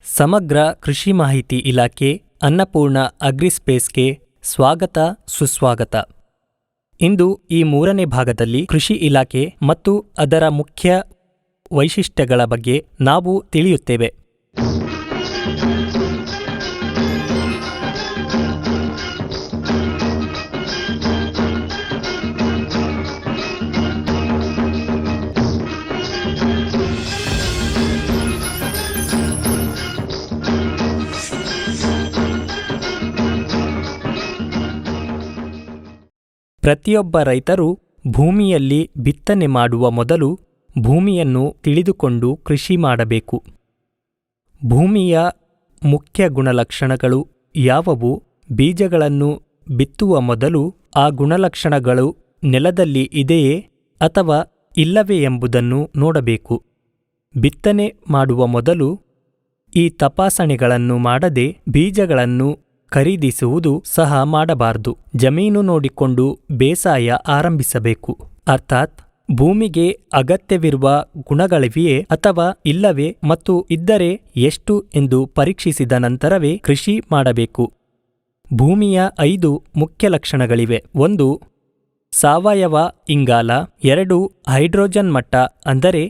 ಸಮಗ್ರ ಕೃಷಿ ಮಾಹಿತಿ ಇಲಾಖೆ ಅನ್ನಪೂರ್ಣ ಅಗ್ರಿಸ್ಪೇಸ್ಗೆ ಸ್ವಾಗತ ಸುಸ್ವಾಗತ. ಇಂದು ಈ 3ನೇ ಭಾಗದಲ್ಲಿ ಕೃಷಿ ಇಲಾಖೆ ಮತ್ತು ಅದರ ಮುಖ್ಯ ವೈಶಿಷ್ಟ್ಯಗಳ ಬಗ್ಗೆ ನಾವು ತಿಳಿಯುತ್ತೇವೆ. ಪ್ರತಿಯೊಬ್ಬ ರೈತರು ಭೂಮಿಯಲ್ಲಿ ಬಿತ್ತನೆ ಮಾಡುವ ಮೊದಲು ಭೂಮಿಯನ್ನು ತಿಳಿದುಕೊಂಡು ಕೃಷಿ ಮಾಡಬೇಕು. ಭೂಮಿಯ ಮುಖ್ಯ ಗುಣಲಕ್ಷಣಗಳು ಯಾವುವು? ಬೀಜಗಳನ್ನು ಬಿತ್ತುವ ಮೊದಲು ಆ ಗುಣಲಕ್ಷಣಗಳು ನೆಲದಲ್ಲಿ ಇದೆಯೇ ಅಥವಾ ಇಲ್ಲವೇ ಎಂಬುದನ್ನು ನೋಡಬೇಕು. ಬಿತ್ತನೆ ಮಾಡುವ ಮೊದಲು ಈ ತಪಾಸಣೆಗಳನ್ನು ಮಾಡದೆ ಬೀಜಗಳನ್ನು ಖರೀದಿಸುವುದು ಸಹ ಮಾಡಬಾರದು. ಜಮೀನು ನೋಡಿಕೊಂಡು ಬೇಸಾಯ ಆರಂಭಿಸಬೇಕು. ಅರ್ಥಾತ್ ಭೂಮಿಗೆ ಅಗತ್ಯವಿರುವ ಗುಣಗಳಿವೆಯೇ ಅಥವಾ ಇಲ್ಲವೇ ಮತ್ತು ಇದ್ದರೆ ಎಷ್ಟು ಎಂದು ಪರೀಕ್ಷಿಸಿದ ನಂತರವೇ ಕೃಷಿ ಮಾಡಬೇಕು. ಭೂಮಿಯ 5 ಮುಖ್ಯ ಲಕ್ಷಣಗಳಿವೆ. 1. ಸಾವಯವ ಇಂಗಾಲ. 2. ಹೈಡ್ರೋಜನ್ ಮಟ್ಟ ಅಂದರೆ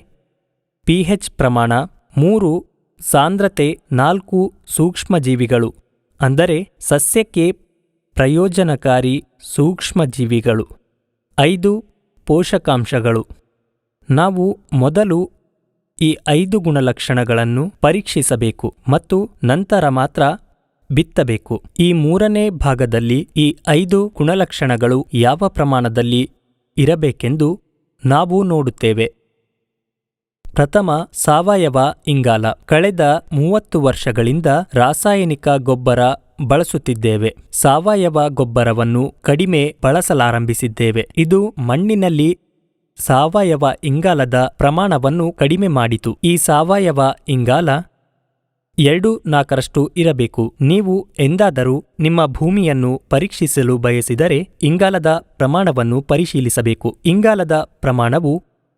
pH ಪ್ರಮಾಣ. 3. ಸಾಂದ್ರತೆ. 4. ಸೂಕ್ಷ್ಮಜೀವಿಗಳು ಅಂದರೆ ಸಸ್ಯಕ್ಕೆ ಪ್ರಯೋಜನಕಾರಿ ಸೂಕ್ಷ್ಮಜೀವಿಗಳು. 5. ಪೋಷಕಾಂಶಗಳು. ನಾವು ಮೊದಲು ಈ 5 ಗುಣಲಕ್ಷಣಗಳನ್ನು ಪರೀಕ್ಷಿಸಬೇಕು ಮತ್ತು ನಂತರ ಮಾತ್ರ ಬಿತ್ತಬೇಕು. ಈ 3ನೇ ಭಾಗದಲ್ಲಿ ಈ 5 ಗುಣಲಕ್ಷಣಗಳು ಯಾವ ಪ್ರಮಾಣದಲ್ಲಿ ಇರಬೇಕೆಂದು ನಾವು ನೋಡುತ್ತೇವೆ. ಪ್ರಥಮ, ಸಾವಯವ ಇಂಗಾಲ. ಕಳೆದ 30 ವರ್ಷಗಳಿಂದ ರಾಸಾಯನಿಕ ಗೊಬ್ಬರ ಬಳಸುತ್ತಿದ್ದೇವೆ. ಸಾವಯವ ಗೊಬ್ಬರವನ್ನು ಕಡಿಮೆ ಬಳಸಲಾರಂಭಿಸಿದ್ದೇವೆ. ಇದು ಮಣ್ಣಿನಲ್ಲಿ ಸಾವಯವ ಇಂಗಾಲದ ಪ್ರಮಾಣವನ್ನು ಕಡಿಮೆ ಮಾಡಿತು. ಈ ಸಾವಯವ ಇಂಗಾಲ 2-4ರಷ್ಟು ಇರಬೇಕು. ನೀವು ಎಂದಾದರೂ ನಿಮ್ಮ ಭೂಮಿಯನ್ನು ಪರೀಕ್ಷಿಸಲು ಬಯಸಿದರೆ ಇಂಗಾಲದ ಪ್ರಮಾಣವನ್ನು ಪರಿಶೀಲಿಸಬೇಕು. ಇಂಗಾಲದ ಪ್ರಮಾಣವು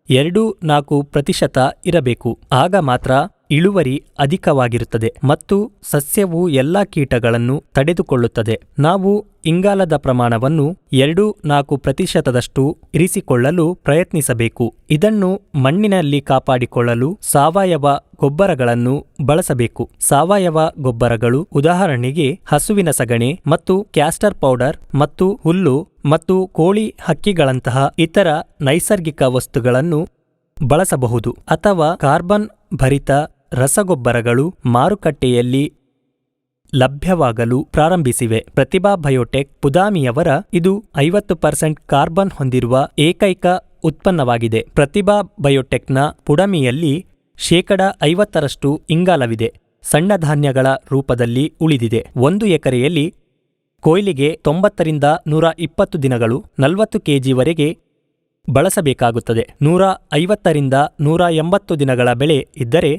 2-4% ಇರಬೇಕು. ಆಗ ಮಾತ್ರ ಇಳುವರಿ ಅಧಿಕವಾಗಿರುತ್ತದೆ ಮತ್ತು ಸಸ್ಯವು ಎಲ್ಲಾ ಕೀಟಗಳನ್ನು ತಡೆದುಕೊಳ್ಳುತ್ತದೆ. ನಾವು ಇಂಗಾಲದ ಪ್ರಮಾಣವನ್ನು 2-4% ಇರಿಸಿಕೊಳ್ಳಲು ಪ್ರಯತ್ನಿಸಬೇಕು. ಇದನ್ನು ಮಣ್ಣಿನಲ್ಲಿ ಕಾಪಾಡಿಕೊಳ್ಳಲು ಸಾವಯವ ಗೊಬ್ಬರಗಳನ್ನು ಬಳಸಬೇಕು. ಸಾವಯವ ಗೊಬ್ಬರಗಳು ಉದಾಹರಣೆಗೆ ಹಸುವಿನ ಸಗಣಿ ಮತ್ತು ಕ್ಯಾಸ್ಟರ್ ಪೌಡರ್ ಮತ್ತು ಹುಲ್ಲು ಮತ್ತು ಕೋಳಿ ಹಕ್ಕಿಗಳಂತಹ ಇತರ ನೈಸರ್ಗಿಕ ವಸ್ತುಗಳನ್ನು ಬಳಸಬಹುದು. ಅಥವಾ ಕಾರ್ಬನ್ ಭರಿತ ರಸಗೊಬ್ಬರಗಳು ಮಾರುಕಟ್ಟೆಯಲ್ಲಿ ಲಭ್ಯವಾಗಲು ಪ್ರಾರಂಭಿಸಿವೆ. ಪ್ರತಿಭಾ ಬಯೋಟೆಕ್ ಪುದಾಮಿಯವರ ಇದು 50% ಕಾರ್ಬನ್ ಹೊಂದಿರುವ ಏಕೈಕ ಉತ್ಪನ್ನವಾಗಿದೆ. ಪ್ರತಿಭಾ ಬಯೋಟೆಕ್ನ ಪುಡಮಿಯಲ್ಲಿ 50% ಇಂಗಾಲವಿದೆ. ಸಣ್ಣ ಧಾನ್ಯಗಳ ರೂಪದಲ್ಲಿ ಉಳಿದಿದೆ. 1 ಎಕರೆಯಲ್ಲಿ ಕೊಯ್ಲಿಗೆ 90ರಿಂದ 120 ದಿನಗಳು 40 kgವರೆಗೆ ಬಳಸಬೇಕಾಗುತ್ತದೆ. 150ರಿಂದ 180 ದಿನಗಳ ಬೆಳೆ ಇದ್ದರೆ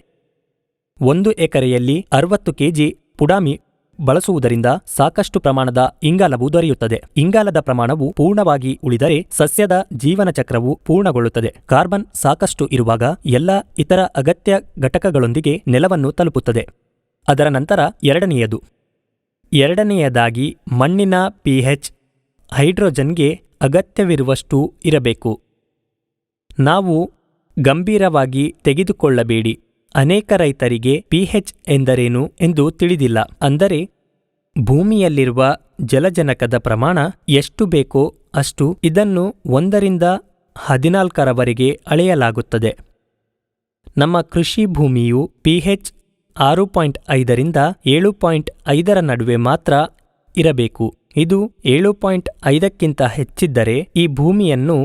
1 ಎಕರೆಯಲ್ಲಿ 60 kg ಪುಡಾಮಿ ಬಳಸುವುದರಿಂದ ಸಾಕಷ್ಟು ಪ್ರಮಾಣದ ಇಂಗಾಲವು ದೊರೆಯುತ್ತದೆ. ಇಂಗಾಲದ ಪ್ರಮಾಣವು ಪೂರ್ಣವಾಗಿ ಉಳಿದರೆ ಸಸ್ಯದ ಜೀವನ ಚಕ್ರವು ಪೂರ್ಣಗೊಳ್ಳುತ್ತದೆ. ಕಾರ್ಬನ್ ಸಾಕಷ್ಟು ಇರುವಾಗ ಎಲ್ಲ ಇತರ ಅಗತ್ಯ ಘಟಕಗಳೊಂದಿಗೆ ನೆಲವನ್ನು ತಲುಪುತ್ತದೆ. ಅದರ ನಂತರ ಎರಡನೆಯದಾಗಿ ಮಣ್ಣಿನ pH ಹೈಡ್ರೋಜನ್ಗೆ ಅಗತ್ಯವಿರುವಷ್ಟು ಇರಬೇಕು. ನಾವು ಗಂಭೀರವಾಗಿ ತೆಗೆದುಕೊಳ್ಳಬೇಡಿ. ಅನೇಕ ರೈತರಿಗೆ pH ಎಂದರೇನು ಎಂದು ತಿಳಿದಿಲ್ಲ. ಅಂದರೆ ಭೂಮಿಯಲ್ಲಿರುವ ಜಲಜನಕದ ಪ್ರಮಾಣ ಎಷ್ಟು ಬೇಕೋ ಅಷ್ಟು. ಇದನ್ನು 1ರಿಂದ 14ರವರೆಗೆ ಅಳೆಯಲಾಗುತ್ತದೆ. ನಮ್ಮ ಕೃಷಿ ಭೂಮಿಯು pH 6.5ರಿಂದ 7.5ರ ನಡುವೆ ಮಾತ್ರ ಇರಬೇಕು. ಇದು 7.5ಕ್ಕಿಂತ ಹೆಚ್ಚಿದ್ದರೆ ಈ ಭೂಮಿಯನ್ನು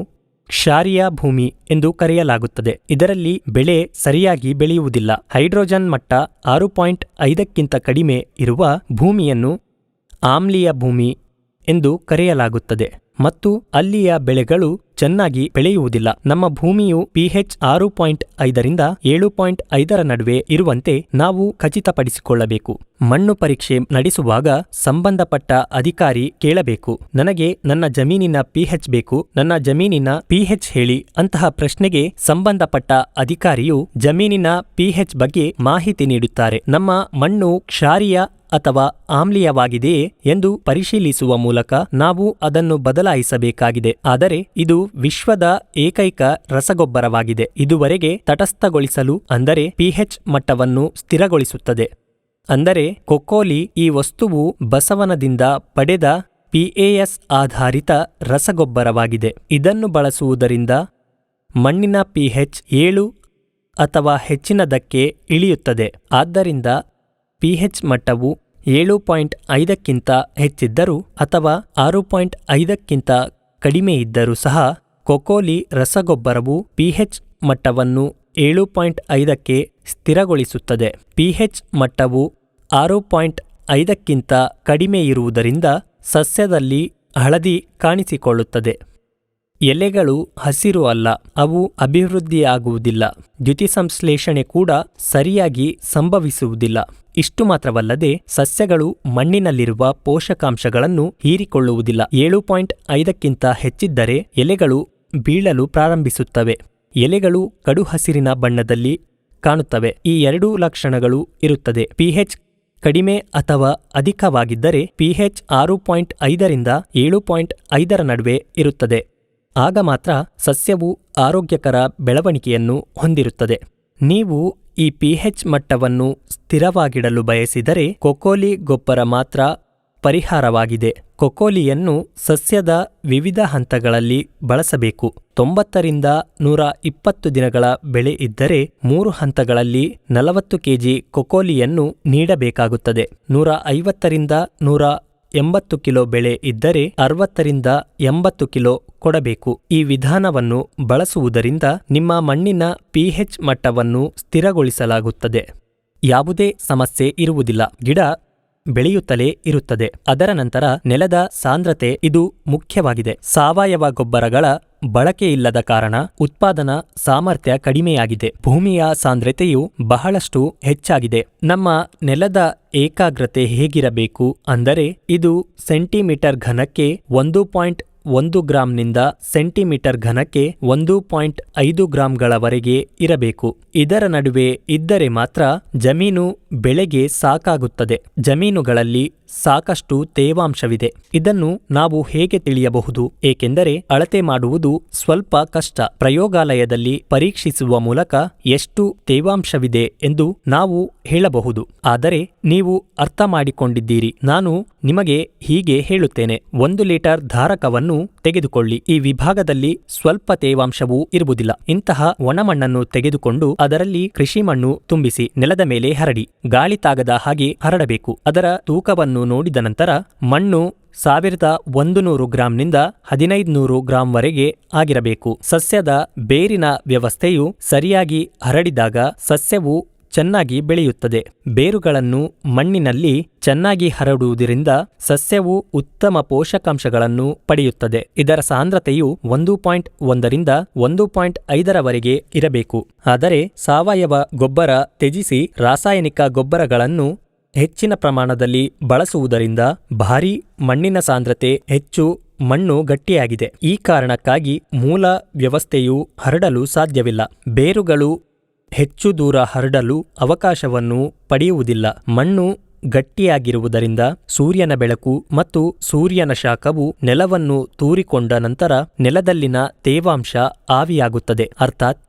ಕ್ಷಾರೀಯ ಭೂಮಿ ಎಂದು ಕರೆಯಲಾಗುತ್ತದೆ. ಇದರಲ್ಲಿ ಬೆಳೆ ಸರಿಯಾಗಿ ಬೆಳೆಯುವುದಿಲ್ಲ. ಹೈಡ್ರೋಜನ್ ಮಟ್ಟ 6.5ಕ್ಕಿಂತ ಕಡಿಮೆ ಇರುವ ಭೂಮಿಯನ್ನು ಆಮ್ಲೀಯ ಭೂಮಿ ಎಂದು ಕರೆಯಲಾಗುತ್ತದೆ. ಮತ್ತು ಅಲ್ಲಿಯ ಬೆಳೆಗಳು ಚೆನ್ನಾಗಿ ಬೆಳೆಯುವುದಿಲ್ಲ. ನಮ್ಮ ಭೂಮಿಯು pH 6.5ರಿಂದ 7.5ರ ನಡುವೆ ಇರುವಂತೆ ನಾವು ಖಚಿತಪಡಿಸಿಕೊಳ್ಳಬೇಕು. ಮಣ್ಣು ಪರೀಕ್ಷೆ ನಡೆಸುವಾಗ ಸಂಬಂಧಪಟ್ಟ ಅಧಿಕಾರಿ ಕೇಳಬೇಕು, ನನಗೆ ನನ್ನ ಜಮೀನಿನ pH ಬೇಕು, ನನ್ನ ಜಮೀನಿನ pH ಹೇಳಿ. ಅಂತಹ ಪ್ರಶ್ನೆಗೆ ಸಂಬಂಧಪಟ್ಟ ಅಧಿಕಾರಿಯು ಜಮೀನಿನ pH ಬಗ್ಗೆ ಮಾಹಿತಿ ನೀಡುತ್ತಾರೆ. ನಮ್ಮ ಮಣ್ಣು ಕ್ಷಾರೀಯ ಅಥವಾ ಆಮ್ಲೀಯವಾಗಿದೆಯೇ ಎಂದು ಪರಿಶೀಲಿಸುವ ಮೂಲಕ ನಾವು ಅದನ್ನು ಬದಲಾಯಿಸಬೇಕಾಗಿದೆ. ಆದರೆ ಇದು ವಿಶ್ವದ ಏಕೈಕ ರಸಗೊಬ್ಬರವಾಗಿದೆ. ಇದುವರೆಗೆ ತಟಸ್ಥಗೊಳಿಸಲು ಅಂದರೆ pH ಮಟ್ಟವನ್ನು ಸ್ಥಿರಗೊಳಿಸುತ್ತದೆ. ಅಂದರೆ ಕೊಕ್ಕೋಲಿ ಈ ವಸ್ತುವು ಬಸವನದಿಂದ ಪಡೆದ PAS ಆಧಾರಿತ ರಸಗೊಬ್ಬರವಾಗಿದೆ. ಇದನ್ನು ಬಳಸುವುದರಿಂದ ಮಣ್ಣಿನ pH 7 ಅಥವಾ ಹೆಚ್ಚಿನದಕ್ಕೆ ಇಳಿಯುತ್ತದೆ. ಆದ್ದರಿಂದ pH ಮಟ್ಟವು 7.5ಕ್ಕಿಂತ ಹೆಚ್ಚಿದ್ದರೂ ಅಥವಾ 6.5ಕ್ಕಿಂತ ಕಡಿಮೆ ಇದ್ದರೂ ಸಹ ಕೊಕ್ಕೋಲಿ ರಸಗೊಬ್ಬರವು pH ಮಟ್ಟವನ್ನು 7.5ಕ್ಕೆ ಸ್ಥಿರಗೊಳಿಸುತ್ತದೆ. pH ಮಟ್ಟವು 6.5ಕ್ಕಿಂತ ಕಡಿಮೆ ಇರುವುದರಿಂದ ಸಸ್ಯದಲ್ಲಿ ಹಳದಿ ಕಾಣಿಸಿಕೊಳ್ಳುತ್ತದೆ. ಎಲೆಗಳು ಹಸಿರು ಅಲ್ಲ, ಅವು ಅಭಿವೃದ್ಧಿಯಾಗುವುದಿಲ್ಲ. ದ್ಯುತಿಸಂಶ್ಲೇಷಣೆ ಕೂಡ ಸರಿಯಾಗಿ ಸಂಭವಿಸುವುದಿಲ್ಲ. ಇಷ್ಟು ಮಾತ್ರವಲ್ಲದೆ ಸಸ್ಯಗಳು ಮಣ್ಣಿನಲ್ಲಿರುವ ಪೋಷಕಾಂಶಗಳನ್ನು ಹೀರಿಕೊಳ್ಳುವುದಿಲ್ಲ. 7.5ಕ್ಕಿಂತ ಹೆಚ್ಚಿದ್ದರೆ ಎಲೆಗಳು ಬೀಳಲು ಪ್ರಾರಂಭಿಸುತ್ತವೆ. ಎಲೆಗಳು ಕಡು ಹಸಿರಿನ ಬಣ್ಣದಲ್ಲಿ ಕಾಣುತ್ತವೆ. ಈ ಎರಡೂ ಲಕ್ಷಣಗಳು ಇರುತ್ತದೆ. pH ಕಡಿಮೆ ಅಥವಾ ಅಧಿಕವಾಗಿದ್ದರೆ pH 6.5ರಿಂದ 7.5ರ ನಡುವೆ ಇರುತ್ತದೆ. ಆಗ ಮಾತ್ರ ಸಸ್ಯವು ಆರೋಗ್ಯಕರ ಬೆಳವಣಿಗೆಯನ್ನು ಹೊಂದಿರುತ್ತದೆ. ನೀವು ಈ pH ಮಟ್ಟವನ್ನು ಸ್ಥಿರವಾಗಿಡಲು ಬಯಸಿದರೆ ಕೊಕ್ಕೋಲಿ ಗೊಬ್ಬರ ಮಾತ್ರ ಪರಿಹಾರವಾಗಿದೆ. ಕೊಕ್ಕೋಲಿಯನ್ನು ಸಸ್ಯದ ವಿವಿಧ ಹಂತಗಳಲ್ಲಿ ಬಳಸಬೇಕು. 90ರಿಂದ 120 ದಿನಗಳ ಬೆಳೆ ಇದ್ದರೆ 3 ಹಂತಗಳಲ್ಲಿ 40 kg ಕೊಕ್ಕೋಲಿಯನ್ನು ನೀಡಬೇಕಾಗುತ್ತದೆ. 150ರಿಂದ 180 ಕಿಲೋ ಬೆಳೆ ಇದ್ದರೆ 60ರಿಂದ 80 ಕಿಲೋ ಕೊಡಬೇಕು. ಈ ವಿಧಾನವನ್ನು ಬಳಸುವುದರಿಂದ ನಿಮ್ಮ ಮಣ್ಣಿನ pH ಮಟ್ಟವನ್ನು ಸ್ಥಿರಗೊಳಿಸಲಾಗುತ್ತದೆ. ಯಾವುದೇ ಸಮಸ್ಯೆ ಇರುವುದಿಲ್ಲ. ಗಿಡ ಬೆಳೆಯುತ್ತಲೇ ಇರುತ್ತದೆ. ಅದರ ನಂತರ ನೆಲದ ಸಾಂದ್ರತೆ ಇದು ಮುಖ್ಯವಾಗಿದೆ. ಸಾವಯವ ಗೊಬ್ಬರಗಳ ಬಳಕೆಯಿಲ್ಲದ ಕಾರಣ ಉತ್ಪಾದನಾ ಸಾಮರ್ಥ್ಯ ಕಡಿಮೆಯಾಗಿದೆ. ಭೂಮಿಯ ಸಾಂದ್ರತೆಯು ಬಹಳಷ್ಟು ಹೆಚ್ಚಾಗಿದೆ. ನಮ್ಮ ನೆಲದ ಏಕಾಗ್ರತೆ ಹೇಗಿರಬೇಕು ಅಂದರೆ ಇದು ಸೆಂಟಿಮೀಟರ್ ಘನಕ್ಕೆ 1.1 ಗ್ರಾಂನಿಂದ ಸೆಂಟಿಮೀಟರ್ ಘನಕ್ಕೆ 1.5 ಗ್ರಾಂಗಳವರೆಗೆ ಇರಬೇಕು. ಇದರ ನಡುವೆ ಇದ್ದರೆ ಮಾತ್ರ ಜಮೀನು ಬೆಳೆಗೆ ಸಾಕಾಗುತ್ತದೆ. ಜಮೀನುಗಳಲ್ಲಿ ಸಾಕಷ್ಟು ತೇವಾಂಶವಿದೆ. ಇದನ್ನು ನಾವು ಹೇಗೆ ತಿಳಿಯಬಹುದು? ಏಕೆಂದರೆ ಅಳತೆ ಮಾಡುವುದು ಸ್ವಲ್ಪ ಕಷ್ಟ. ಪ್ರಯೋಗಾಲಯದಲ್ಲಿ ಪರೀಕ್ಷಿಸುವ ಮೂಲಕ ಎಷ್ಟು ತೇವಾಂಶವಿದೆ ಎಂದು ನಾವು ಹೇಳಬಹುದು. ಆದರೆ ನೀವು ಅರ್ಥ ಮಾಡಿಕೊಂಡಿದ್ದೀರಿ. ನಾನು ನಿಮಗೆ ಹೀಗೆ ಹೇಳುತ್ತೇನೆ. 1 ಲೀಟರ್ ಧಾರಕವನ್ನು ತೆಗೆದುಕೊಳ್ಳಿ. ಈ ವಿಭಾಗದಲ್ಲಿ ಸ್ವಲ್ಪ ತೇವಾಂಶವೂ ಇರುವುದಿಲ್ಲ. ಇಂತಹ ಒಣಮಣ್ಣನ್ನು ತೆಗೆದುಕೊಂಡು ಅದರಲ್ಲಿ ಕೃಷಿ ಮಣ್ಣು ತುಂಬಿಸಿ ನೆಲದ ಮೇಲೆ ಹರಡಿ. ಗಾಳಿ ತಾಗದ ಹಾಗೆ ಹರಡಬೇಕು. ಅದರ ತೂಕವನ್ನು ನೋಡಿದ ನಂತರ ಮಣ್ಣು 1100 ಗ್ರಾಂನಿಂದ 1500 ಗ್ರಾಂವರೆಗೆ ಆಗಿರಬೇಕು. ಸಸ್ಯದ ಬೇರಿನ ವ್ಯವಸ್ಥೆಯು ಸರಿಯಾಗಿ ಹರಡಿದಾಗ ಸಸ್ಯವು ಚೆನ್ನಾಗಿ ಬೆಳೆಯುತ್ತದೆ. ಬೇರುಗಳನ್ನು ಮಣ್ಣಿನಲ್ಲಿ ಚೆನ್ನಾಗಿ ಹರಡುವುದರಿಂದ ಸಸ್ಯವು ಉತ್ತಮ ಪೋಷಕಾಂಶಗಳನ್ನು ಪಡೆಯುತ್ತದೆ. ಇದರ ಸಾಂದ್ರತೆಯು 1.1ರಿಂದ 1.5ರವರೆಗೆ ಇರಬೇಕು. ಆದರೆ ಸಾವಯವ ಗೊಬ್ಬರ ತ್ಯಜಿಸಿ ರಾಸಾಯನಿಕ ಗೊಬ್ಬರಗಳನ್ನು ಹೆಚ್ಚಿನ ಪ್ರಮಾಣದಲ್ಲಿ ಬಳಸುವುದರಿಂದ ಭಾರೀ ಮಣ್ಣಿನ ಸಾಂದ್ರತೆ ಹೆಚ್ಚು, ಮಣ್ಣು ಗಟ್ಟಿಯಾಗಿದೆ. ಈ ಕಾರಣಕ್ಕಾಗಿ ಮೂಲ ವ್ಯವಸ್ಥೆಯು ಹರಡಲು ಸಾಧ್ಯವಿಲ್ಲ. ಬೇರುಗಳು ಹೆಚ್ಚು ದೂರ ಹರಡಲು ಅವಕಾಶವನ್ನು ಪಡೆಯುವುದಿಲ್ಲ. ಮಣ್ಣು ಗಟ್ಟಿಯಾಗಿರುವುದರಿಂದ ಸೂರ್ಯನ ಬೆಳಕು ಮತ್ತು ಸೂರ್ಯನ ಶಾಖವು ನೆಲವನ್ನು ತೂರಿಕೊಂಡ ನಂತರ ನೆಲದಲ್ಲಿನ ತೇವಾಂಶ ಆವಿಯಾಗುತ್ತದೆ. ಅರ್ಥಾತ್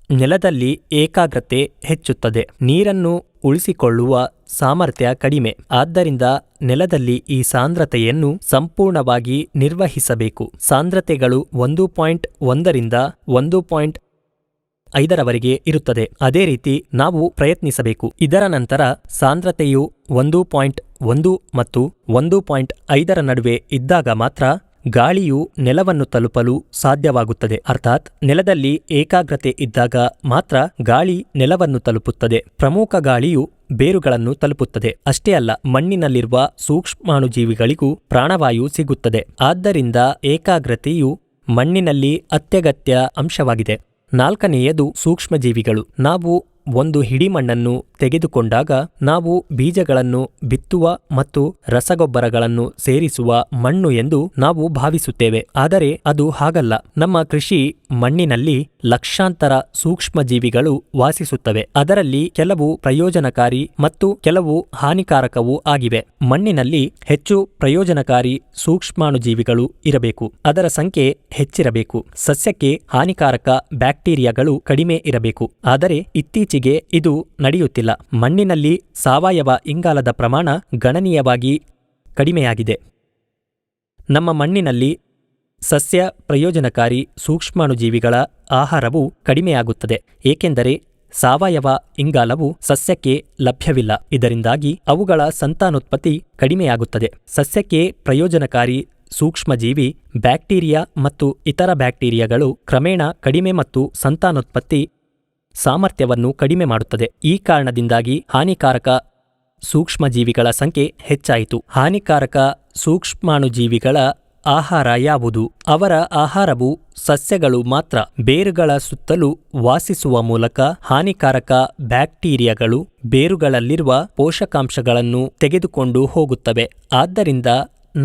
ನೆಲದಲ್ಲಿ ಏಕಾಗ್ರತೆ ಹೆಚ್ಚುತ್ತದೆ. ನೀರನ್ನು ಉಳಿಸಿಕೊಳ್ಳುವ ಸಾಮರ್ಥ್ಯ ಕಡಿಮೆ. ಆದ್ದರಿಂದ ನೆಲದಲ್ಲಿ ಈ ಸಾಂದ್ರತೆಯನ್ನು ಸಂಪೂರ್ಣವಾಗಿ ನಿರ್ವಹಿಸಬೇಕು. ಸಾಂದ್ರತೆಗಳು 1.1ರಿಂದ 1.5ರವರೆಗೆ ಇರುತ್ತದೆ. ಅದೇ ರೀತಿ ನಾವು ಪ್ರಯತ್ನಿಸಬೇಕು. ಇದರ ನಂತರ ಸಾಂದ್ರತೆಯು 1.1 ಮತ್ತು 1.5ರ ನಡುವೆ ಇದ್ದಾಗ ಮಾತ್ರ ಗಾಳಿಯು ನೆಲವನ್ನು ತಲುಪಲು ಸಾಧ್ಯವಾಗುತ್ತದೆ. ಅರ್ಥಾತ್ ನೆಲದಲ್ಲಿ ಏಕಾಗ್ರತೆ ಇದ್ದಾಗ ಮಾತ್ರ ಗಾಳಿ ನೆಲವನ್ನು ತಲುಪುತ್ತದೆ. ಪ್ರಮುಖ ಗಾಳಿಯು ಬೇರುಗಳನ್ನು ತಲುಪುತ್ತದೆ. ಅಷ್ಟೇ ಅಲ್ಲ, ಮಣ್ಣಿನಲ್ಲಿರುವ ಸೂಕ್ಷ್ಮಾಣುಜೀವಿಗಳಿಗೂ ಪ್ರಾಣವಾಯು ಸಿಗುತ್ತದೆ. ಆದ್ದರಿಂದ ಏಕಾಗ್ರತೆಯು ಮಣ್ಣಿನಲ್ಲಿ ಅತ್ಯಗತ್ಯ ಅಂಶವಾಗಿದೆ. 4ನೇಯದು ಸೂಕ್ಷ್ಮಜೀವಿಗಳು. ನಾವು ಒಂದು ಹಿಡಿ ಮಣ್ಣನ್ನು ತೆಗೆದುಕೊಂಡಾಗ ನಾವು ಬೀಜಗಳನ್ನು ಬಿತ್ತುವ ಮತ್ತು ರಸಗೊಬ್ಬರಗಳನ್ನು ಸೇರಿಸುವ ಮಣ್ಣು ಎಂದು ನಾವು ಭಾವಿಸುತ್ತೇವೆ. ಆದರೆ ಅದು ಹಾಗಲ್ಲ. ನಮ್ಮ ಕೃಷಿ ಮಣ್ಣಿನಲ್ಲಿ ಲಕ್ಷಾಂತರ ಸೂಕ್ಷ್ಮಜೀವಿಗಳು ವಾಸಿಸುತ್ತವೆ. ಅದರಲ್ಲಿ ಕೆಲವು ಪ್ರಯೋಜನಕಾರಿ ಮತ್ತು ಕೆಲವು ಹಾನಿಕಾರಕವೂ ಆಗಿವೆ. ಮಣ್ಣಿನಲ್ಲಿ ಹೆಚ್ಚು ಪ್ರಯೋಜನಕಾರಿ ಸೂಕ್ಷ್ಮಾಣುಜೀವಿಗಳು ಇರಬೇಕು. ಅದರ ಸಂಖ್ಯೆ ಹೆಚ್ಚಿರಬೇಕು. ಸಸ್ಯಕ್ಕೆ ಹಾನಿಕಾರಕ ಬ್ಯಾಕ್ಟೀರಿಯಾಗಳು ಕಡಿಮೆ ಇರಬೇಕು. ಆದರೆ ಇತ್ತೀಚೆಗೆ ಇದು ನಡೆಯುತ್ತಿಲ್ಲ. ಮಣ್ಣಿನಲ್ಲಿ ಸಾವಯವ ಇಂಗಾಲದ ಪ್ರಮಾಣ ಗಣನೀಯವಾಗಿ ಕಡಿಮೆಯಾಗಿದೆ. ನಮ್ಮ ಮಣ್ಣಿನಲ್ಲಿ ಸಸ್ಯ ಪ್ರಯೋಜನಕಾರಿ ಸೂಕ್ಷ್ಮಾಣುಜೀವಿಗಳ ಆಹಾರವು ಕಡಿಮೆಯಾಗುತ್ತದೆ, ಏಕೆಂದರೆ ಸಾವಯವ ಇಂಗಾಲವು ಸಸ್ಯಕ್ಕೆ ಲಭ್ಯವಿಲ್ಲ. ಇದರಿಂದಾಗಿ ಅವುಗಳ ಸಂತಾನೋತ್ಪತ್ತಿ ಕಡಿಮೆಯಾಗುತ್ತದೆ. ಸಸ್ಯಕ್ಕೆ ಪ್ರಯೋಜನಕಾರಿ ಸೂಕ್ಷ್ಮಜೀವಿ ಬ್ಯಾಕ್ಟೀರಿಯಾ ಮತ್ತು ಇತರ ಬ್ಯಾಕ್ಟೀರಿಯಾಗಳು ಕ್ರಮೇಣ ಕಡಿಮೆ ಮತ್ತು ಸಂತಾನೋತ್ಪತ್ತಿ ಸಾಮರ್ಥ್ಯವನ್ನು ಕಡಿಮೆ ಮಾಡುತ್ತದೆ. ಈ ಕಾರಣದಿಂದಾಗಿ ಹಾನಿಕಾರಕ ಸೂಕ್ಷ್ಮಜೀವಿಗಳ ಸಂಖ್ಯೆ ಹೆಚ್ಚಾಯಿತು. ಹಾನಿಕಾರಕ ಸೂಕ್ಷ್ಮಾಣುಜೀವಿಗಳ ಆಹಾರ ಯಾವುದು? ಅವರ ಆಹಾರವು ಸಸ್ಯಗಳು ಮಾತ್ರ. ಬೇರುಗಳ ಸುತ್ತಲೂ ವಾಸಿಸುವ ಮೂಲಕ ಹಾನಿಕಾರಕ ಬ್ಯಾಕ್ಟೀರಿಯಾಗಳು ಬೇರುಗಳಲ್ಲಿರುವ ಪೋಷಕಾಂಶಗಳನ್ನು ತೆಗೆದುಕೊಂಡು ಹೋಗುತ್ತವೆ. ಆದ್ದರಿಂದ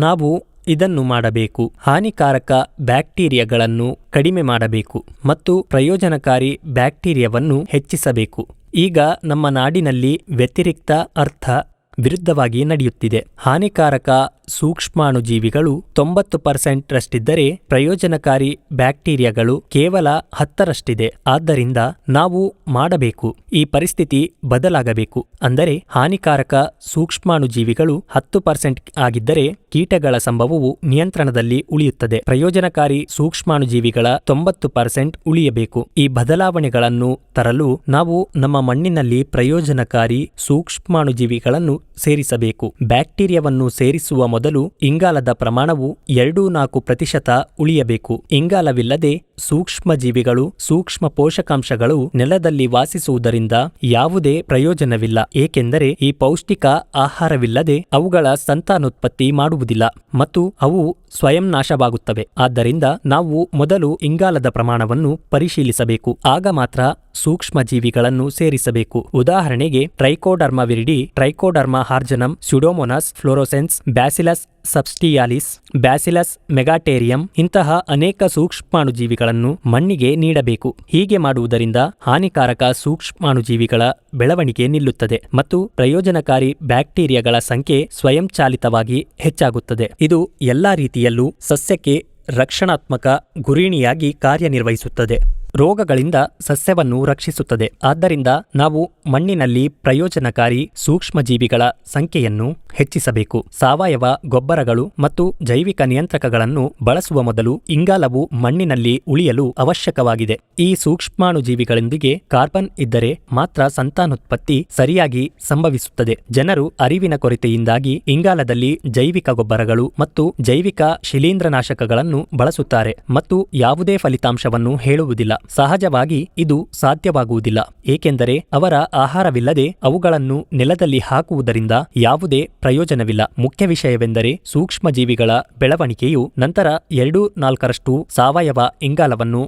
ನಾವು ಇದನ್ನು ಮಾಡಬೇಕು. ಹಾನಿಕಾರಕ ಬ್ಯಾಕ್ಟೀರಿಯಾಗಳನ್ನು ಕಡಿಮೆ ಮಾಡಬೇಕು ಮತ್ತು ಪ್ರಯೋಜನಕಾರಿ ಬ್ಯಾಕ್ಟೀರಿಯಾವನ್ನು ಹೆಚ್ಚಿಸಬೇಕು. ಈಗ ನಮ್ಮ ನಾಡಿನಲ್ಲಿ ವ್ಯತಿರಿಕ್ತ ಅರ್ಥ ವಿರುದ್ಧವಾಗಿ ನಡೆಯುತ್ತಿದೆ. ಹಾನಿಕಾರಕ ಸೂಕ್ಷ್ಮಾಣುಜೀವಿಗಳು 90% ರಷ್ಟಿದ್ದರೆ ಪ್ರಯೋಜನಕಾರಿ ಬ್ಯಾಕ್ಟೀರಿಯಾಗಳು ಕೇವಲ 10ರಷ್ಟಿದೆ. ಆದ್ದರಿಂದ ನಾವು ಮಾಡಬೇಕು. ಈ ಪರಿಸ್ಥಿತಿ ಬದಲಾಗಬೇಕು. ಅಂದರೆ ಹಾನಿಕಾರಕ ಸೂಕ್ಷ್ಮಾಣುಜೀವಿಗಳು 10% ಆಗಿದ್ದರೆ ಕೀಟಗಳ ಸಂಭವವು ನಿಯಂತ್ರಣದಲ್ಲಿ ಉಳಿಯುತ್ತದೆ. ಪ್ರಯೋಜನಕಾರಿ ಸೂಕ್ಷ್ಮಾಣುಜೀವಿಗಳ 90% ಉಳಿಯಬೇಕು. ಈ ಬದಲಾವಣೆಗಳನ್ನು ತರಲು ನಾವು ನಮ್ಮ ಮಣ್ಣಿನಲ್ಲಿ ಪ್ರಯೋಜನಕಾರಿ ಸೂಕ್ಷ್ಮಾಣುಜೀವಿಗಳನ್ನು ಸೇರಿಸಬೇಕು. ಬ್ಯಾಕ್ಟೀರಿಯಾವನ್ನು ಸೇರಿಸುವ ಮೊದಲು ಇಂಗಾಲದ ಪ್ರಮಾಣವು 2-4% ಉಳಿಯಬೇಕು. ಇಂಗಾಲವಿಲ್ಲದೆ ಸೂಕ್ಷ್ಮಜೀವಿಗಳು ಸೂಕ್ಷ್ಮ ಪೋಷಕಾಂಶಗಳು ನೆಲದಲ್ಲಿ ವಾಸಿಸುವುದರಿಂದ ಯಾವುದೇ ಪ್ರಯೋಜನವಿಲ್ಲ, ಏಕೆಂದರೆ ಈ ಪೌಷ್ಟಿಕ ಆಹಾರವಿಲ್ಲದೆ ಅವುಗಳ ಸಂತಾನೋತ್ಪತ್ತಿ ಮಾಡುವುದಿಲ್ಲ ಮತ್ತು ಅವು ಸ್ವಯಂ ನಾಶವಾಗುತ್ತವೆ. ಆದ್ದರಿಂದ ನಾವು ಮೊದಲು ಇಂಗಾಲದ ಪ್ರಮಾಣವನ್ನು ಪರಿಶೀಲಿಸಬೇಕು. ಆಗ ಮಾತ್ರ ಸೂಕ್ಷ್ಮಜೀವಿಗಳನ್ನು ಸೇರಿಸಬೇಕು. ಉದಾಹರಣೆಗೆ Trichoderma viride, Trichoderma harzianum, Pseudomonas fluorescens, Bacillus subtilis, Bacillus megaterium ಇಂತಹ ಅನೇಕ ಸೂಕ್ಷ್ಮಾಣುಜೀವಿಗಳನ್ನು ಮಣ್ಣಿಗೆ ನೀಡಬೇಕು. ಹೀಗೆ ಮಾಡುವುದರಿಂದ ಹಾನಿಕಾರಕ ಸೂಕ್ಷ್ಮಾಣುಜೀವಿಗಳ ಬೆಳವಣಿಗೆ ನಿಲ್ಲುತ್ತದೆ ಮತ್ತು ಪ್ರಯೋಜನಕಾರಿ ಬ್ಯಾಕ್ಟೀರಿಯಾಗಳ ಸಂಖ್ಯೆ ಸ್ವಯಂಚಾಲಿತವಾಗಿ ಹೆಚ್ಚಾಗುತ್ತದೆ. ಇದು ಎಲ್ಲಾ ರೀತಿಯಲ್ಲೂ ಸಸ್ಯಕ್ಕೆ ರಕ್ಷಣಾತ್ಮಕ ಗುರಿಣಿಯಾಗಿ ಕಾರ್ಯನಿರ್ವಹಿಸುತ್ತದೆ. ರೋಗಗಳಿಂದ ಸಸ್ಯವನ್ನು ರಕ್ಷಿಸುತ್ತದೆ. ಆದ್ದರಿಂದ ನಾವು ಮಣ್ಣಿನಲ್ಲಿ ಪ್ರಯೋಜನಕಾರಿ ಸೂಕ್ಷ್ಮಜೀವಿಗಳ ಸಂಖ್ಯೆಯನ್ನು ಹೆಚ್ಚಿಸಬೇಕು. ಸಾವಯವ ಗೊಬ್ಬರಗಳು ಮತ್ತು ಜೈವಿಕ ನಿಯಂತ್ರಕಗಳನ್ನು ಬಳಸುವ ಮೊದಲು ಇಂಗಾಲವು ಮಣ್ಣಿನಲ್ಲಿ ಉಳಿಯಲು ಅವಶ್ಯಕವಾಗಿದೆ. ಈ ಸೂಕ್ಷ್ಮಾಣುಜೀವಿಗಳೊಂದಿಗೆ ಕಾರ್ಬನ್ ಇದ್ದರೆ ಮಾತ್ರ ಸಂತಾನೋತ್ಪತ್ತಿ ಸರಿಯಾಗಿ ಸಂಭವಿಸುತ್ತದೆ. ಜನರು ಅರಿವಿನ ಕೊರತೆಯಿಂದಾಗಿ ಇಂಗಾಲದಲ್ಲಿ ಜೈವಿಕ ಗೊಬ್ಬರಗಳು ಮತ್ತು ಜೈವಿಕ ಶಿಲೀಂಧ್ರನಾಶಕಗಳನ್ನು ಬಳಸುತ್ತಾರೆ ಮತ್ತು ಯಾವುದೇ ಫಲಿತಾಂಶವನ್ನು ಹೇಳುವುದಿಲ್ಲ. ಸಹಜವಾಗಿ ಇದು ಸಾಧ್ಯವಾಗುವುದಿಲ್ಲ, ಏಕೆಂದರೆ ಅವರ ಆಹಾರವಿಲ್ಲದೆ ಅವುಗಳನ್ನು ನೆಲದಲ್ಲಿ ಹಾಕುವುದರಿಂದ ಯಾವುದೇ ಪ್ರಯೋಜನವಿಲ್ಲ. ಮುಖ್ಯ ವಿಷಯವೆಂದರೆ ಸೂಕ್ಷ್ಮಜೀವಿಗಳ ಬೆಳವಣಿಗೆಯು ನಂತರ 2-4ರಷ್ಟು ಸಾವಯವ ಇಂಗಾಲವನ್ನು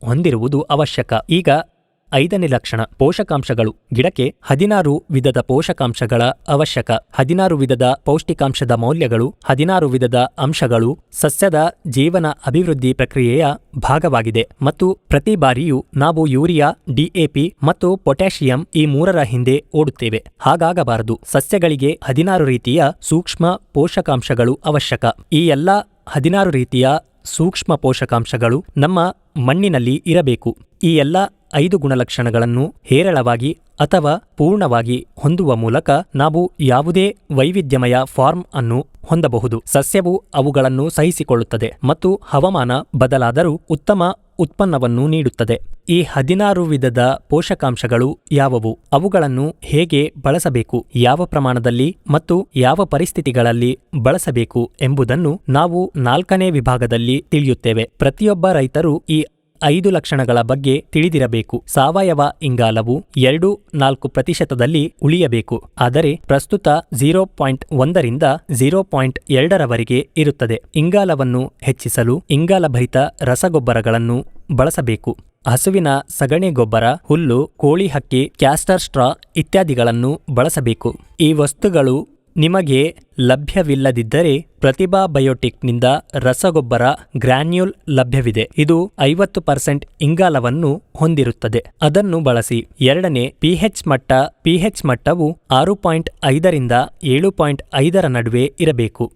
ಹೊಂದಿರುವುದು ಅವಶ್ಯಕ. ಈಗ 5ನೇ ಲಕ್ಷಣ, ಪೋಷಕಾಂಶಗಳು. ಗಿಡಕ್ಕೆ 16 ವಿಧದ ಪೋಷಕಾಂಶಗಳ ಅವಶ್ಯಕ. 16 ವಿಧದ ಪೌಷ್ಟಿಕಾಂಶದ ಮೌಲ್ಯಗಳು, 16 ವಿಧದ ಅಂಶಗಳು ಸಸ್ಯದ ಜೀವನ ಅಭಿವೃದ್ಧಿ ಪ್ರಕ್ರಿಯೆಯ ಭಾಗವಾಗಿದೆ ಮತ್ತು ಪ್ರತಿ ಬಾರಿಯೂ ನಾವು ಯೂರಿಯಾ, DAP ಮತ್ತು ಪೊಟ್ಯಾಷಿಯಂ ಈ 3ರ ಹಿಂದೆ ಓಡುತ್ತೇವೆ. ಹಾಗಾಗಬಾರದು. ಸಸ್ಯಗಳಿಗೆ 16 ರೀತಿಯ ಸೂಕ್ಷ್ಮ ಪೋಷಕಾಂಶಗಳು ಅವಶ್ಯಕ. ಈ ಎಲ್ಲ 16 ರೀತಿಯ ಸೂಕ್ಷ್ಮ ಪೋಷಕಾಂಶಗಳು ನಮ್ಮ ಮಣ್ಣಿನಲ್ಲಿ ಇರಬೇಕು. ಈ ಎಲ್ಲ 5 ಗುಣಲಕ್ಷಣಗಳನ್ನು ಹೇರಳವಾಗಿ ಅಥವಾ ಪೂರ್ಣವಾಗಿ ಹೊಂದುವ ಮೂಲಕ ನಾವು ಯಾವುದೇ ವೈವಿಧ್ಯಮಯ ಫಾರ್ಮ್ ಅನ್ನು ಹೊಂದಬಹುದು. ಸಸ್ಯವು ಅವುಗಳನ್ನು ಸಹಿಸಿಕೊಳ್ಳುತ್ತದೆ ಮತ್ತು ಹವಾಮಾನ ಬದಲಾದರೂ ಉತ್ತಮ ಉತ್ಪನ್ನವನ್ನು ನೀಡುತ್ತದೆ. ಈ 16 ವಿಧದ ಪೋಷಕಾಂಶಗಳು ಯಾವುವು, ಅವುಗಳನ್ನು ಹೇಗೆ ಬಳಸಬೇಕು, ಯಾವ ಪ್ರಮಾಣದಲ್ಲಿ ಮತ್ತು ಯಾವ ಪರಿಸ್ಥಿತಿಗಳಲ್ಲಿ ಬಳಸಬೇಕು ಎಂಬುದನ್ನು ನಾವು 4ನೇ ವಿಭಾಗದಲ್ಲಿ ತಿಳಿಯುತ್ತೇವೆ. ಪ್ರತಿಯೊಬ್ಬ ರೈತರು ಈ 5 ಲಕ್ಷಣಗಳ ಬಗ್ಗೆ ತಿಳಿದಿರಬೇಕು. ಸಾವಯವ ಇಂಗಾಲವು 2-4% ಉಳಿಯಬೇಕು, ಆದರೆ ಪ್ರಸ್ತುತ 0.1 ರಿಂದ 0.2 ಇರುತ್ತದೆ. ಇಂಗಾಲವನ್ನು ಹೆಚ್ಚಿಸಲು ಇಂಗಾಲಭರಿತ ರಸಗೊಬ್ಬರಗಳನ್ನು ಬಳಸಬೇಕು. ಹಸುವಿನ ಸಗಣಿ ಗೊಬ್ಬರ, ಹುಲ್ಲು, ಕೋಳಿ ಹಕ್ಕಿ, ಕ್ಯಾಸ್ಟರ್ ಸ್ಟ್ರಾ ಇತ್ಯಾದಿಗಳನ್ನು ಬಳಸಬೇಕು. ಈ ವಸ್ತುಗಳು ನಿಮಗೆ ಲಭ್ಯವಿಲ್ಲದಿದ್ದರೆ ಪ್ರತಿಭಾ ಬಯೋಟಿಕ್ನಿಂದ ರಸಗೊಬ್ಬರ ಗ್ರ್ಯಾನ್ಯೂಲ್ ಲಭ್ಯವಿದೆ. ಇದು 50% ಇಂಗಾಲವನ್ನು ಹೊಂದಿರುತ್ತದೆ. ಅದನ್ನು ಬಳಸಿ. 2ನೇ, ಪಿಹೆಚ್ ಮಟ್ಟವು 6.5 ರಿಂದ 7.5 ನಡುವೆ ಇರಬೇಕು.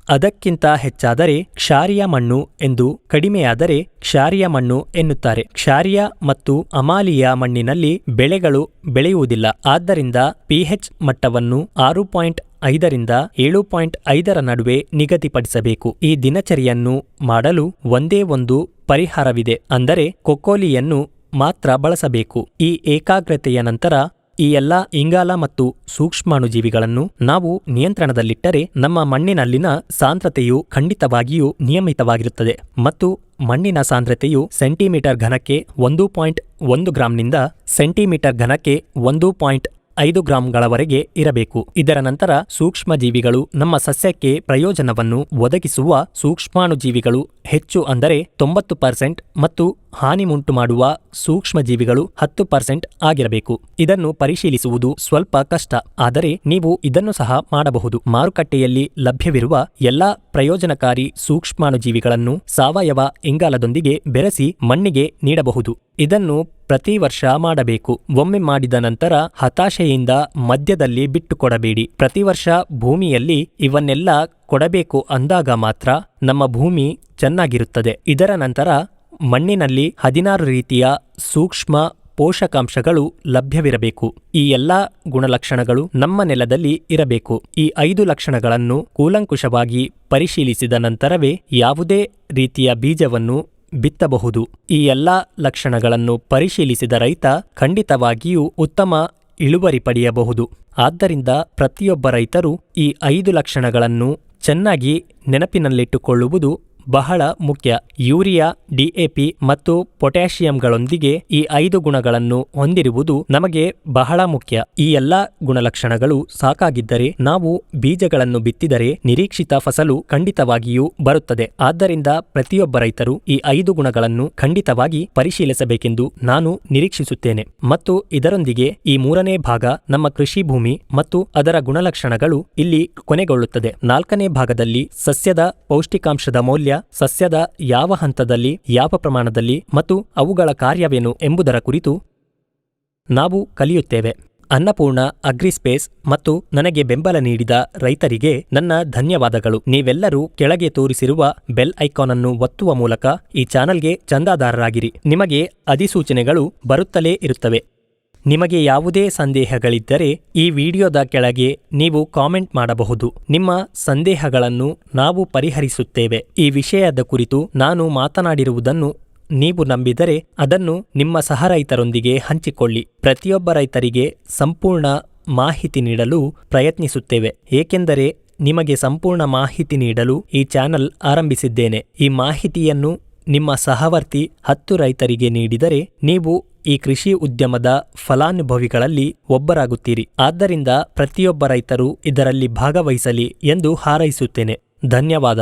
ಅದಕ್ಕಿಂತ ಹೆಚ್ಚಾದರೆ ಕ್ಷಾರೀಯ ಮಣ್ಣು ಎಂದು, ಕಡಿಮೆಯಾದರೆ ಕ್ಷಾರೀಯ ಮಣ್ಣು ಎನ್ನುತ್ತಾರೆ. ಕ್ಷಾರೀಯ ಮತ್ತು ಅಮಾಲೀಯ ಮಣ್ಣಿನಲ್ಲಿ ಬೆಳೆಗಳು ಬೆಳೆಯುವುದಿಲ್ಲ. ಆದ್ದರಿಂದ ಪಿಹೆಚ್ ಮಟ್ಟವನ್ನು 6.5 ರಿಂದ 7.5 ನಡುವೆ ನಿಗದಿಪಡಿಸಬೇಕು. ಈ ದಿನಚರಿಯನ್ನು ಮಾಡಲು ಒಂದೇ ಒಂದು ಪರಿಹಾರವಿದೆ, ಅಂದರೆ ಕೊಕ್ಕೋಲಿಯನ್ನು ಮಾತ್ರ ಬಳಸಬೇಕು. ಈ ಏಕಾಗ್ರತೆಯ ನಂತರ ಈ ಎಲ್ಲ ಇಂಗಾಲ ಮತ್ತು ಸೂಕ್ಷ್ಮಾಣುಜೀವಿಗಳನ್ನು ನಾವು ನಿಯಂತ್ರಣದಲ್ಲಿಟ್ಟರೆ ನಮ್ಮ ಮಣ್ಣಿನಲ್ಲಿನ ಸಾಂದ್ರತೆಯು ಖಂಡಿತವಾಗಿಯೂ ನಿಯಮಿತವಾಗಿರುತ್ತದೆ ಮತ್ತು ಮಣ್ಣಿನ ಸಾಂದ್ರತೆಯು ಸೆಂಟಿಮೀಟರ್ ಘನಕ್ಕೆ 1.1 ಗ್ರಾಂನಿಂದ ಸೆಂಟಿಮೀಟರ್ ಘನಕ್ಕೆ 1.5 ಗ್ರಾಂಗಳವರೆಗೆ ಇರಬೇಕು. ಇದರ ನಂತರ ಸೂಕ್ಷ್ಮಜೀವಿಗಳು, ನಮ್ಮ ಸಸ್ಯಕ್ಕೆ ಪ್ರಯೋಜನವನ್ನು ಒದಗಿಸುವ ಸೂಕ್ಷ್ಮಾಣುಜೀವಿಗಳು ಹೆಚ್ಚು, ಅಂದರೆ 90% ಮತ್ತು ಹಾನಿಯುಂಟು ಮಾಡುವ ಸೂಕ್ಷ್ಮಜೀವಿಗಳು 10% ಆಗಿರಬೇಕು. ಇದನ್ನು ಪರಿಶೀಲಿಸುವುದು ಸ್ವಲ್ಪ ಕಷ್ಟ, ಆದರೆ ನೀವು ಇದನ್ನು ಸಹ ಮಾಡಬಹುದು. ಮಾರುಕಟ್ಟೆಯಲ್ಲಿ ಲಭ್ಯವಿರುವ ಎಲ್ಲಾ ಪ್ರಯೋಜನಕಾರಿ ಸೂಕ್ಷ್ಮಾಣುಜೀವಿಗಳನ್ನು ಸಾವಯವ ಇಂಗಾಲದೊಂದಿಗೆ ಬೆರೆಸಿ ಮಣ್ಣಿಗೆ ನೀಡಬಹುದು. ಇದನ್ನು ಪ್ರತಿ ವರ್ಷ ಮಾಡಬೇಕು. ಒಮ್ಮೆ ಮಾಡಿದ ನಂತರ ಹತಾಶೆಯಿಂದ ಮಧ್ಯದಲ್ಲಿ ಬಿಟ್ಟುಕೊಡಬೇಡಿ. ಪ್ರತಿ ವರ್ಷ ಭೂಮಿಯಲ್ಲಿ ಇವನ್ನೆಲ್ಲ ಕೊಡಬೇಕು ಅಂದಾಗ ಮಾತ್ರ ನಮ್ಮ ಭೂಮಿ ಚೆನ್ನಾಗಿರುತ್ತದೆ. ಇದರ ನಂತರ ಮಣ್ಣಿನಲ್ಲಿ 16 ರೀತಿಯ ಸೂಕ್ಷ್ಮ ಪೋಷಕಾಂಶಗಳು ಲಭ್ಯವಿರಬೇಕು. ಈ ಎಲ್ಲಾ ಗುಣಲಕ್ಷಣಗಳು ನಮ್ಮ ನೆಲದಲ್ಲಿ ಇರಬೇಕು. ಈ 5 ಲಕ್ಷಣಗಳನ್ನು ಕೂಲಂಕುಷವಾಗಿ ಪರಿಶೀಲಿಸಿದ ನಂತರವೇ ಯಾವುದೇ ರೀತಿಯ ಬೀಜವನ್ನು ಬಿತ್ತಬಹುದು. ಈ ಎಲ್ಲಾ ಲಕ್ಷಣಗಳನ್ನು ಪರಿಶೀಲಿಸಿದ ರೈತ ಖಂಡಿತವಾಗಿಯೂ ಉತ್ತಮ ಇಳುವರಿ ಪಡೆಯಬಹುದು. ಆದ್ದರಿಂದ ಪ್ರತಿಯೊಬ್ಬ ರೈತರು ಈ 5 ಲಕ್ಷಣಗಳನ್ನು ಚೆನ್ನಾಗಿ ನೆನಪಿನಲ್ಲಿಟ್ಟುಕೊಳ್ಳುವುದು ಬಹಳ ಮುಖ್ಯ. ಯೂರಿಯಾ, ಡಿಎಪಿ ಮತ್ತು ಪೊಟ್ಯಾಷಿಯಂಗಳೊಂದಿಗೆ ಈ 5 ಗುಣಗಳನ್ನು ಹೊಂದಿರುವುದು ನಮಗೆ ಬಹಳ ಮುಖ್ಯ. ಈ ಎಲ್ಲಾ ಗುಣಲಕ್ಷಣಗಳು ಸಾಕಾಗಿದ್ದರೆ ನಾವು ಬೀಜಗಳನ್ನು ಬಿತ್ತಿದರೆ ನಿರೀಕ್ಷಿತ ಫಸಲು ಖಂಡಿತವಾಗಿಯೂ ಬರುತ್ತದೆ. ಆದ್ದರಿಂದ ಪ್ರತಿಯೊಬ್ಬ ರೈತರು ಈ 5 ಗುಣಗಳನ್ನು ಖಂಡಿತವಾಗಿ ಪರಿಶೀಲಿಸಬೇಕೆಂದು ನಾನು ನಿರೀಕ್ಷಿಸುತ್ತೇನೆ. ಮತ್ತು ಇದರೊಂದಿಗೆ ಈ 3ನೇ ಭಾಗ, ನಮ್ಮ ಕೃಷಿ ಭೂಮಿ ಮತ್ತು ಅದರ ಗುಣಲಕ್ಷಣಗಳು, ಇಲ್ಲಿ ಕೊನೆಗೊಳ್ಳುತ್ತದೆ. 4ನೇ ಭಾಗದಲ್ಲಿ ಸಸ್ಯದ ಪೌಷ್ಟಿಕಾಂಶದ ಮೌಲ್ಯ, ಸಸ್ಯದ ಯಾವ ಹಂತದಲ್ಲಿ, ಯಾವ ಪ್ರಮಾಣದಲ್ಲಿ ಮತ್ತು ಅವುಗಳ ಕಾರ್ಯವೇನು ಎಂಬುದರ ಕುರಿತು ನಾವು ಕಲಿಯುತ್ತೇವೆ. ಅನ್ನಪೂರ್ಣ ಅಗ್ರಿಸ್ಪೇಸ್ ಮತ್ತು ನನಗೆ ಬೆಂಬಲ ನೀಡಿದ ರೈತರಿಗೆ ನನ್ನ ಧನ್ಯವಾದಗಳು. ನೀವೆಲ್ಲರೂ ಕೆಳಗೆ ತೋರಿಸಿರುವ ಬೆಲ್ ಐಕಾನ್ ಅನ್ನು ಒತ್ತುವ ಮೂಲಕ ಈ ಚಾನಲ್ಗೆ ಚಂದಾದಾರರಾಗಿರಿ. ನಿಮಗೆ ಅಧಿಸೂಚನೆಗಳು ಬರುತ್ತಲೇ ಇರುತ್ತವೆ. ನಿಮಗೆ ಯಾವುದೇ ಸಂದೇಹಗಳಿದ್ದರೆ ಈ ವಿಡಿಯೋದ ಕೆಳಗೆ ನೀವು ಕಾಮೆಂಟ್ ಮಾಡಬಹುದು. ನಿಮ್ಮ ಸಂದೇಹಗಳನ್ನು ನಾವು ಪರಿಹರಿಸುತ್ತೇವೆ. ಈ ವಿಷಯದ ಕುರಿತು ನಾನು ಮಾತನಾಡಿರುವುದನ್ನು ನೀವು ನಂಬಿದರೆ ಅದನ್ನು ನಿಮ್ಮ ಸಹ ರೈತರೊಂದಿಗೆ ಹಂಚಿಕೊಳ್ಳಿ. ಪ್ರತಿಯೊಬ್ಬ ರೈತರಿಗೆ ಸಂಪೂರ್ಣ ಮಾಹಿತಿ ನೀಡಲು ಪ್ರಯತ್ನಿಸುತ್ತೇವೆ, ಏಕೆಂದರೆ ನಿಮಗೆ ಸಂಪೂರ್ಣ ಮಾಹಿತಿ ನೀಡಲು ಈ ಚಾನಲ್ ಆರಂಭಿಸಿದ್ದೇನೆ. ಈ ಮಾಹಿತಿಯನ್ನು ನಿಮ್ಮ ಸಹವರ್ತಿ 10 ರೈತರಿಗೆ ನೀಡಿದರೆ ನೀವು ಈ ಕೃಷಿ ಉದ್ಯಮದ ಫಲಾನುಭವಿಗಳಲ್ಲಿ ಒಬ್ಬರಾಗುತ್ತೀರಿ. ಆದ್ದರಿಂದ ಪ್ರತಿಯೊಬ್ಬ ರೈತರು ಇದರಲ್ಲಿ ಭಾಗವಹಿಸಲಿ ಎಂದು ಹಾರೈಸುತ್ತೇನೆ. ಧನ್ಯವಾದ.